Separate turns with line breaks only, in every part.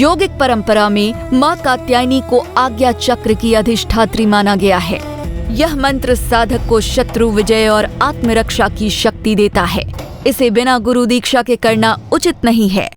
यौगिक परंपरा में माँ कात्यायनी को आज्ञा चक्र की अधिष्ठात्री माना गया है। यह मंत्र साधक को शत्रु विजय और आत्मरक्षा की शक्ति देता है। इसे बिना गुरु दीक्षा के करना उचित नहीं है।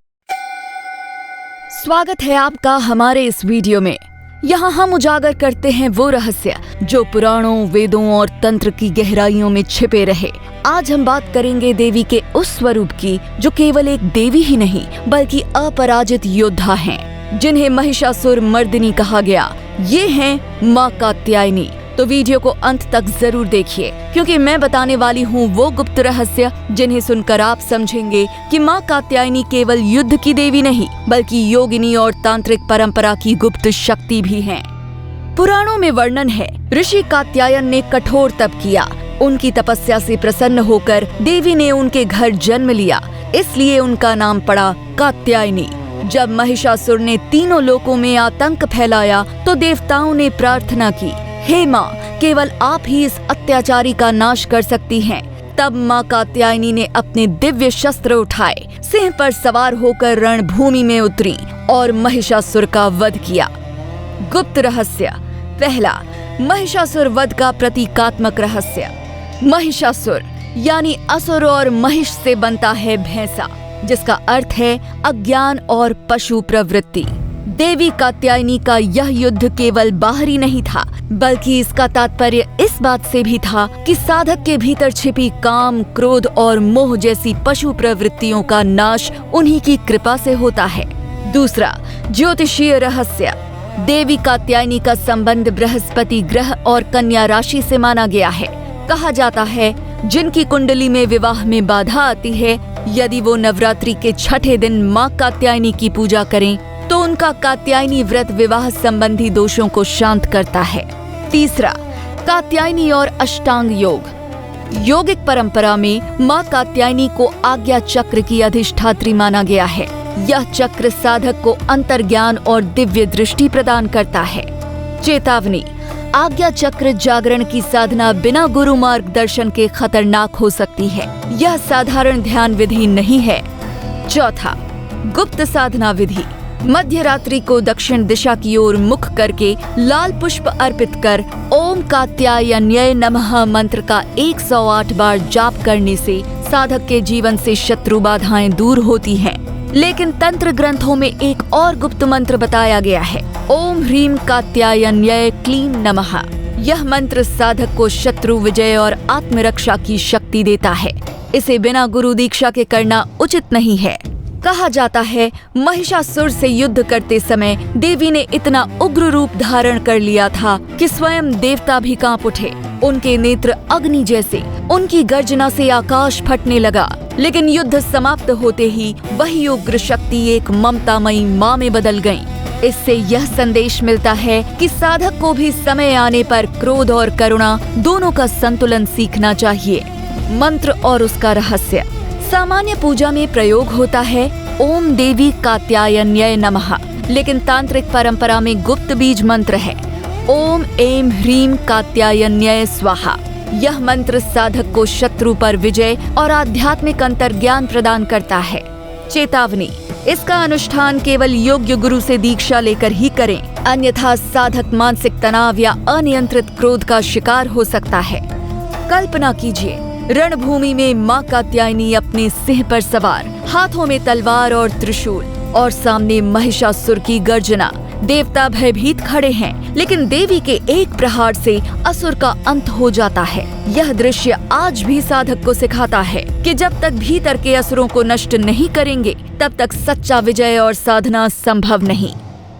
स्वागत है आपका हमारे इस वीडियो में। यहाँ हम उजागर करते हैं वो रहस्य जो पुराणों, वेदों और तंत्र की गहराइयों में छिपे रहे। आज हम बात करेंगे देवी के उस स्वरूप की जो केवल एक देवी ही नहीं बल्कि अपराजित योद्धा हैं, जिन्हें महिषासुर मर्दिनी कहा गया। ये हैं माँ कात्यायनी। तो वीडियो को अंत तक जरूर देखिए, क्योंकि मैं बताने वाली हूँ वो गुप्त रहस्य जिन्हें सुनकर आप समझेंगे कि माँ कात्यायनी केवल युद्ध की देवी नहीं बल्कि योगिनी और तांत्रिक परंपरा की गुप्त शक्ति भी हैं। पुराणों में वर्णन है, ऋषि कात्यायन ने कठोर तप किया। उनकी तपस्या से प्रसन्न होकर देवी ने उनके घर जन्म लिया, इसलिए उनका नाम पड़ा कात्यायनी। जब महिषासुर ने तीनों लोकों में आतंक फैलाया तो देवताओं ने प्रार्थना की, हे माँ, केवल आप ही इस अत्याचारी का नाश कर सकती हैं। तब माँ कात्यायनी ने अपने दिव्य शस्त्र उठाए, सिंह पर सवार होकर रणभूमि में उतरी और महिषासुर का वध किया। गुप्त रहस्य पहला, महिषासुर वध का प्रतीकात्मक रहस्य। महिषासुर यानी असुर और महिष से बनता है भैंसा, जिसका अर्थ है अज्ञान और पशु प्रवृत्ति। देवी कात्यायनी का यह युद्ध केवल बाहरी नहीं था बल्कि इसका तात्पर्य इस बात से भी था कि साधक के भीतर छिपी काम, क्रोध और मोह जैसी पशु प्रवृत्तियों का नाश उन्हीं की कृपा से होता है। दूसरा, ज्योतिषीय रहस्य। देवी कात्यायनी का संबंध बृहस्पति ग्रह और कन्या राशि से माना गया है। कहा जाता है, जिनकी कुंडली में विवाह में बाधा आती है, यदि वो नवरात्रि के छठे दिन माँ कात्यायनी की पूजा करें तो उनका कात्यायनी व्रत विवाह संबंधी दोषों को शांत करता है। तीसरा, कात्यायनी और अष्टांग योग। यौगिक परंपरा में माँ कात्यायनी को आज्ञा चक्र की अधिष्ठात्री माना गया है। यह चक्र साधक को अंतर्ज्ञान और दिव्य दृष्टि प्रदान करता है। चेतावनी, आज्ञा चक्र जागरण की साधना बिना गुरु मार्गदर्शन के खतरनाक हो सकती है। यह साधारण ध्यान विधि नहीं है। चौथा, गुप्त साधना विधि। मध्य रात्रि को दक्षिण दिशा की ओर मुख करके लाल पुष्प अर्पित कर ओम कात्यायन्यै नमः मंत्र का 108 बार जाप करने से साधक के जीवन से शत्रु बाधाएं दूर होती हैं। लेकिन तंत्र ग्रंथों में एक और गुप्त मंत्र बताया गया है, ओम ह्रीम कात्यायन्यै क्लीं नमः। यह मंत्र साधक को शत्रु विजय और आत्मरक्षा की शक्ति देता है। इसे बिना गुरु दीक्षा के करना उचित नहीं है। कहा जाता है, महिषासुर से युद्ध करते समय देवी ने इतना उग्र रूप धारण कर लिया था कि स्वयं देवता भी कांप उठे। उनके नेत्र अग्नि जैसे, उनकी गर्जना से आकाश फटने लगा। लेकिन युद्ध समाप्त होते ही वही उग्र शक्ति एक ममतामयी माँ में बदल गई। इससे यह संदेश मिलता है कि साधक को भी समय आने पर क्रोध और करुणा दोनों का संतुलन सीखना चाहिए। मंत्र और उसका रहस्य। सामान्य पूजा में प्रयोग होता है ओम देवी कात्यायन्यै नमः, लेकिन तांत्रिक परंपरा में गुप्त बीज मंत्र है ओम ऐं ह्रीं कात्यायन्यै स्वाहा। यह मंत्र साधक को शत्रु पर विजय और आध्यात्मिक अंतर्ज्ञान प्रदान करता है। चेतावनी, इसका अनुष्ठान केवल योग्य गुरु से दीक्षा लेकर ही करें, अन्यथा साधक मानसिक तनाव या अनियंत्रित क्रोध का शिकार हो सकता है। कल्पना कीजिए, रणभूमि में माँ कात्यायनी अपने सिंह पर सवार, हाथों में तलवार और त्रिशूल, और सामने महिषासुर की गर्जना। देवता भयभीत खड़े हैं, लेकिन देवी के एक प्रहार से असुर का अंत हो जाता है। यह दृश्य आज भी साधक को सिखाता है कि जब तक भीतर के असुरों को नष्ट नहीं करेंगे, तब तक सच्चा विजय और साधना संभव नहीं।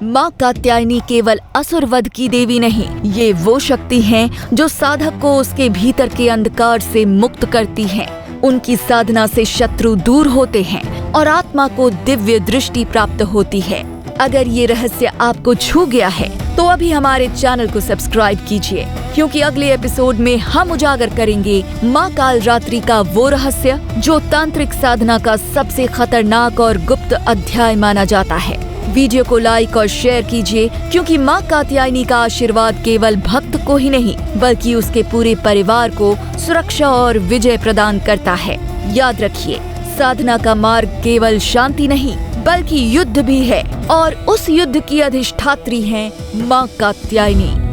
माँ कात्यायनी केवल असुर वध की देवी नहीं, ये वो शक्ति है जो साधक को उसके भीतर के अंधकार से मुक्त करती है। उनकी साधना से शत्रु दूर होते हैं और आत्मा को दिव्य दृष्टि प्राप्त होती है। अगर ये रहस्य आपको छू गया है तो अभी हमारे चैनल को सब्सक्राइब कीजिए, क्योंकि अगले एपिसोड में हम उजागर करेंगे माँ काल रात्रि का वो रहस्य जो तांत्रिक साधना का सबसे खतरनाक और गुप्त अध्याय माना जाता है। वीडियो को लाइक और शेयर कीजिए, क्योंकि माँ कात्यायनी का आशीर्वाद केवल भक्त को ही नहीं बल्कि उसके पूरे परिवार को सुरक्षा और विजय प्रदान करता है। याद रखिए, साधना का मार्ग केवल शांति नहीं बल्कि युद्ध भी है और उस युद्ध की अधिष्ठात्री हैं मां कात्यायनी।